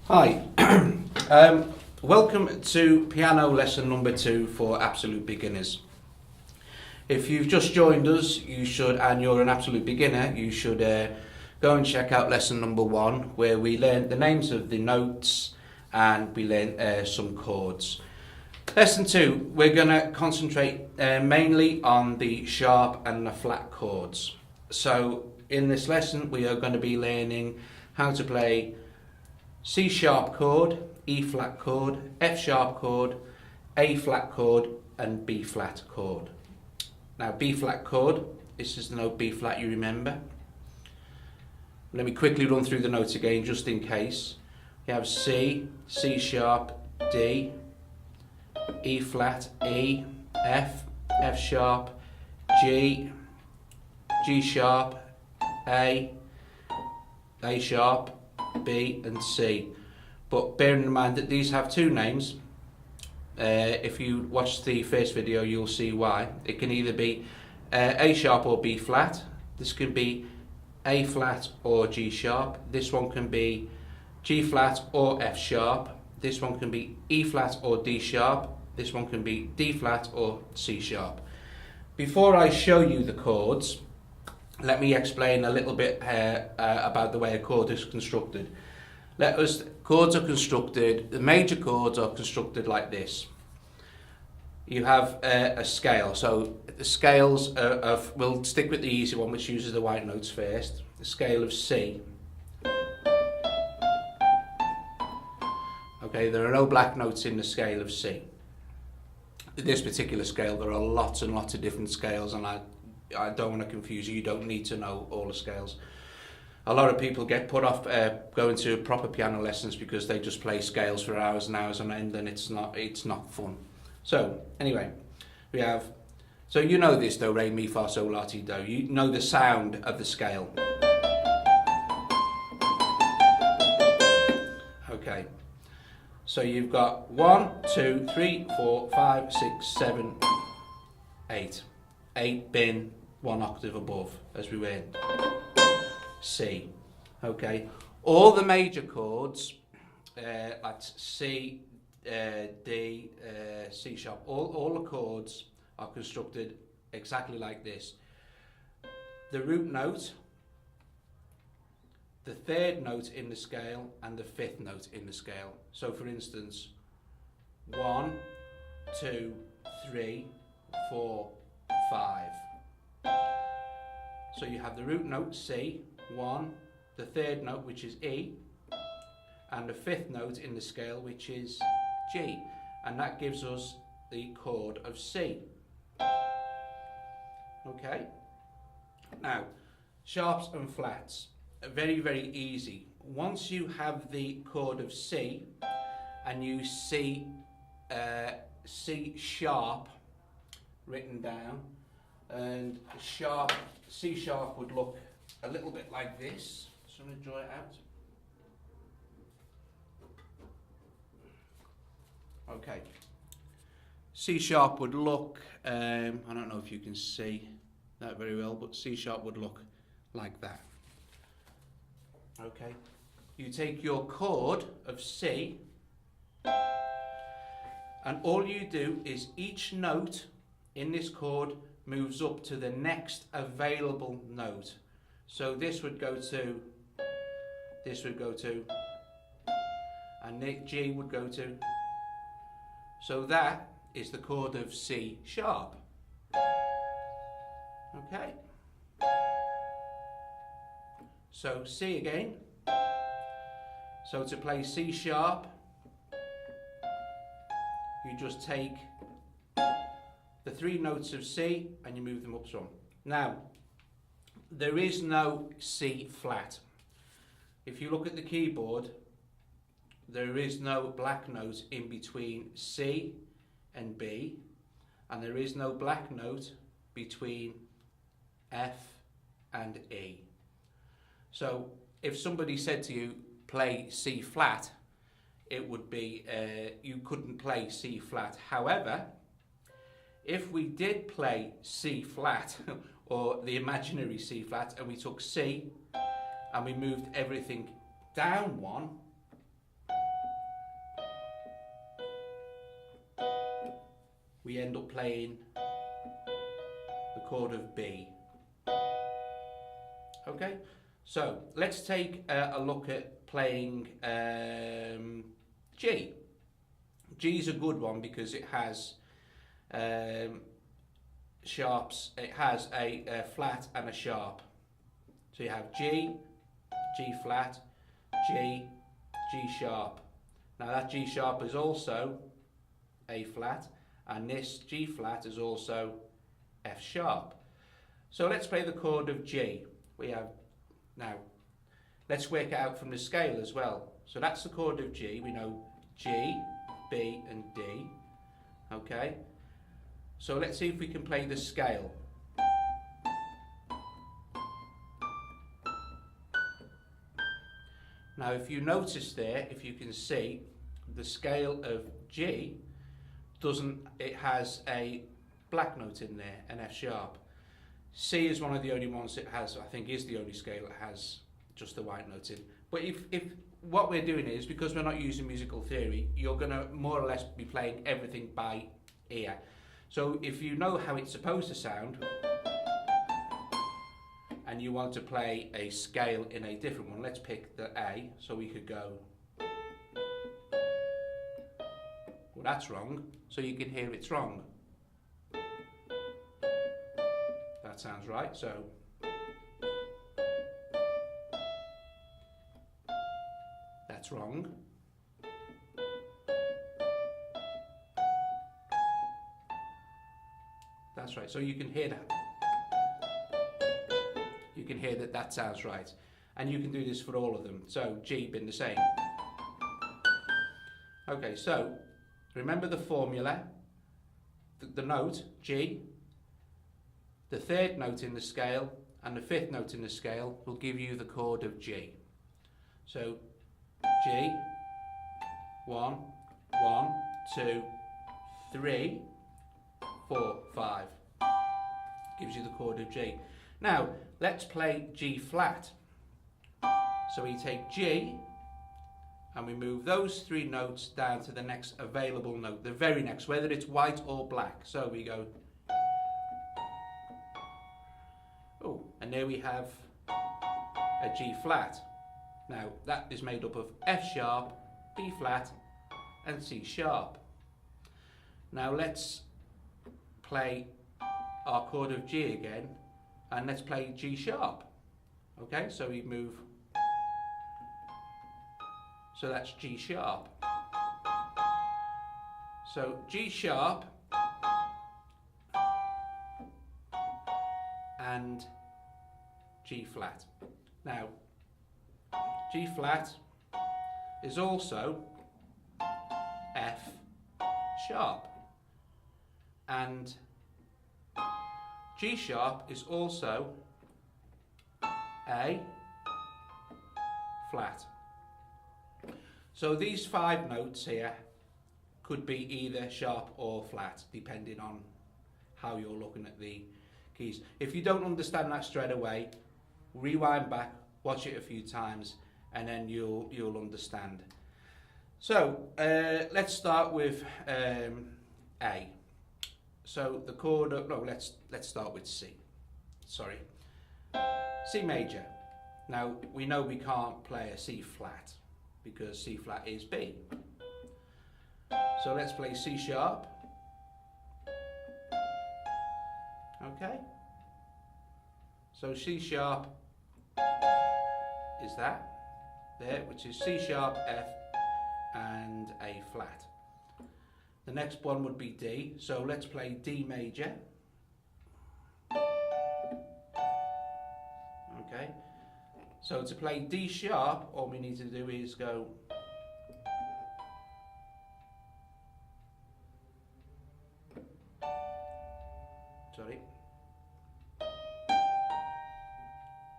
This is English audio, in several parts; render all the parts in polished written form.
Hi, welcome to piano lesson number 2 for absolute beginners. If you've just joined us, and you're an absolute beginner, you should go and check out lesson number 1, where we learn the names of the notes and we learn some chords. Lesson 2, we're going to concentrate mainly on the sharp and the flat chords. So in this lesson we are going to be learning how to play C sharp chord, E flat chord, F sharp chord, A flat chord and B flat chord. Now B flat chord, this is the note B flat you remember. Let me quickly run through the notes again just in case. You have C, C sharp, D, E flat, E, F, F sharp, G, G sharp, A sharp, B and C. But bearing in mind that these have 2 names, if you watch the first video you'll see why. It can either be A sharp or B flat. This can be A flat or G sharp. This one can be G flat or F sharp. This one can be E flat or D sharp. This one can be D flat or C sharp. Before I show you the chords, let me explain a little bit about the way a chord is constructed. Chords are constructed, the major chords are constructed like this. You have a scale, so the scales we'll stick with the easy one, which uses the white notes first. The scale of C. Okay, there are no black notes in the scale of C. In this particular scale there are lots and lots of different scales, and I don't want to confuse you, you don't need to know all the scales. A lot of people get put off going to proper piano lessons because they just play scales for hours and hours on end, and it's not fun. So anyway, we have, so you know this though, re, mi, fa, sol, la, ti, do. You know the sound of the scale. Okay, so you've got 1, 2, 3, 4, 5, 6, 7, 8. 8 being 1 octave above as we went. C. Okay. All the major chords, like C, D, C sharp, all the chords are constructed exactly like this. The root note, the 3rd note in the scale and the 5th note in the scale. So for instance, 1, 2, 3, 4, 5. So you have the root note C, 1, the 3rd note which is E, and the 5th note in the scale which is G, and that gives us the chord of C. Okay, now sharps and flats are very, very easy. Once you have the chord of C and you see C sharp written down, and C sharp would look a little bit like this. So I'm going to draw it out. Okay. C sharp would look, I don't know if you can see that very well, but C sharp would look like that. Okay. You take your chord of C, and all you do is each note in this chord moves up to the next available note. So this would go to, and G would go to. So that is the chord of C sharp. Okay. So C again. So to play C sharp, you just take the 3 notes of C and you move them up some. Now, there is no C flat. If you look at the keyboard, there is no black note in between C and B, and there is no black note between F and E. So if somebody said to you, play C flat, it would be, you couldn't play C flat. However, if we did play C flat, or the imaginary C flat, and we took C and we moved everything down one, we end up playing the chord of B. Okay, so let's take a look at playing G. G is a good one because it has sharps. It has a flat and a sharp. So you have G, G flat, G, G sharp. Now that G sharp is also A flat, and this G flat is also F sharp. So let's play the chord of G. We have, now let's work it out from the scale as well. So that's the chord of G. We know G, B and D. Okay, so let's see if we can play the scale. Now if you notice there, if you can see, the scale of G it has a black note in there, an F sharp. C is one of the only ones that has, I think is the only scale that has just the white note in. But if what we're doing is, because we're not using musical theory, you're going to more or less be playing everything by ear. So if you know how it's supposed to sound, and you want to play a scale in a different one, let's pick the A, so we could go, well that's wrong, so you can hear it's wrong. That sounds right, so that's wrong. That's right, so you can hear that. You can hear that that sounds right. And you can do this for all of them. So G been the same. Okay, so remember the formula. The note, G, the third note in the scale and the fifth note in the scale will give you the chord of G. So G, 1, 1, 2, 3, 4, 5. Gives you the chord of G. Now, let's play G flat. So we take G and we move those three notes down to the next available note, the very next, whether it's white or black. So we go, oh, and there we have a G flat. Now, that is made up of F sharp, B flat, and C sharp. Now let's play our chord of G again, and let's play G sharp. Okay, so we move, so that's G sharp. So G sharp and G flat. Now, G flat is also F sharp, and G sharp is also A flat. So these five notes here could be either sharp or flat, depending on how you're looking at the keys. If you don't understand that straight away, rewind back, watch it a few times, and then you'll understand. So let's start with A. So the chord of, no, let's start with C. Sorry, C major. Now we know we can't play a C flat because C flat is B. So let's play C sharp. Okay. So C sharp is that there, which is C sharp, F, and A flat. The next one would be D, so let's play D major. Okay, so to play D sharp, all we need to do is go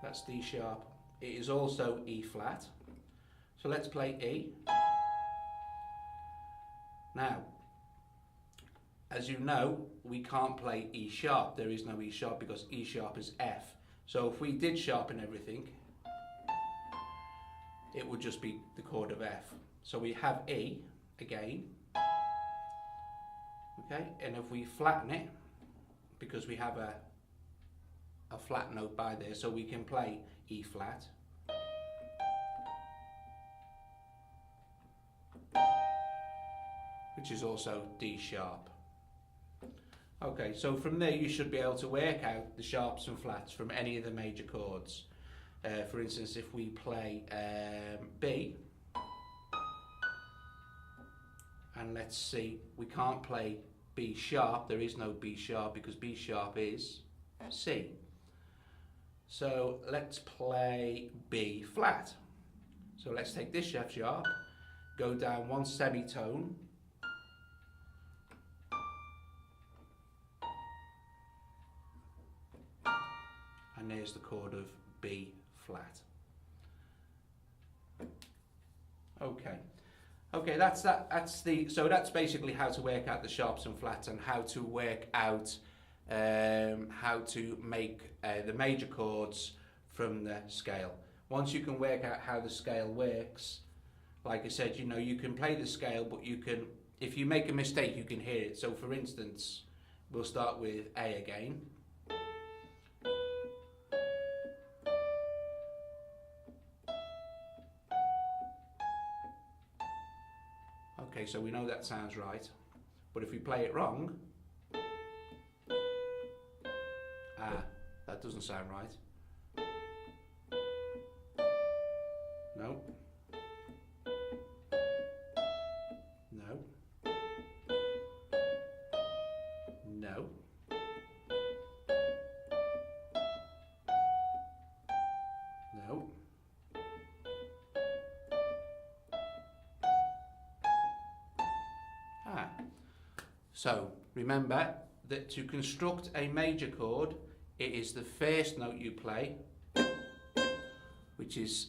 that's D sharp. It is also E flat, so let's play E. Now, as you know, we can't play E sharp. There is no E sharp because E sharp is F. So if we did sharpen everything, it would just be the chord of F. So we have E again, okay, and if we flatten it, because we have a flat note by there, so we can play E flat, which is also D sharp. Okay, so from there you should be able to work out the sharps and flats from any of the major chords. For instance, if we play B, and let's see, we can't play B sharp, there is no B sharp because B sharp is C. So let's play B flat. So let's take this F sharp, go down one semitone, and there's the chord of B flat. Okay, so that's basically how to work out the sharps and flats, and how to work out how to make the major chords from the scale. Once you can work out how the scale works, like I said, you know, you can play the scale, but you can, if you make a mistake, you can hear it. So for instance, we'll start with A again. Okay, so we know that sounds right, but if we play it wrong, that doesn't sound right. No. No. No. No. So remember that to construct a major chord, it is the first note you play, which is,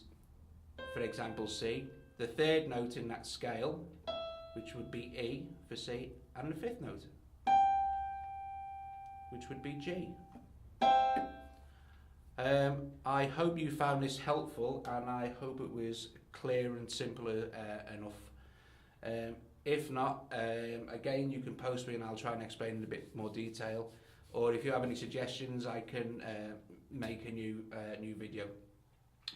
for example, C, the third note in that scale, which would be E for C, and the fifth note, which would be G. I hope you found this helpful, and I hope it was clear and simple enough. If not, again, you can post me and I'll try and explain in a bit more detail. Or if you have any suggestions, I can make a new video.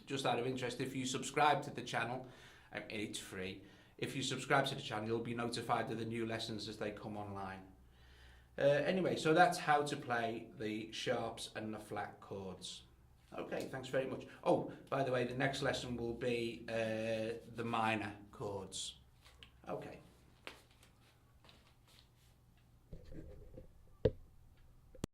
Just out of interest, if you subscribe to the channel, it's free. If you subscribe to the channel, you'll be notified of the new lessons as they come online. Anyway, so that's how to play the sharps and the flat chords. Okay, thanks very much. Oh, by the way, the next lesson will be the minor chords. Okay.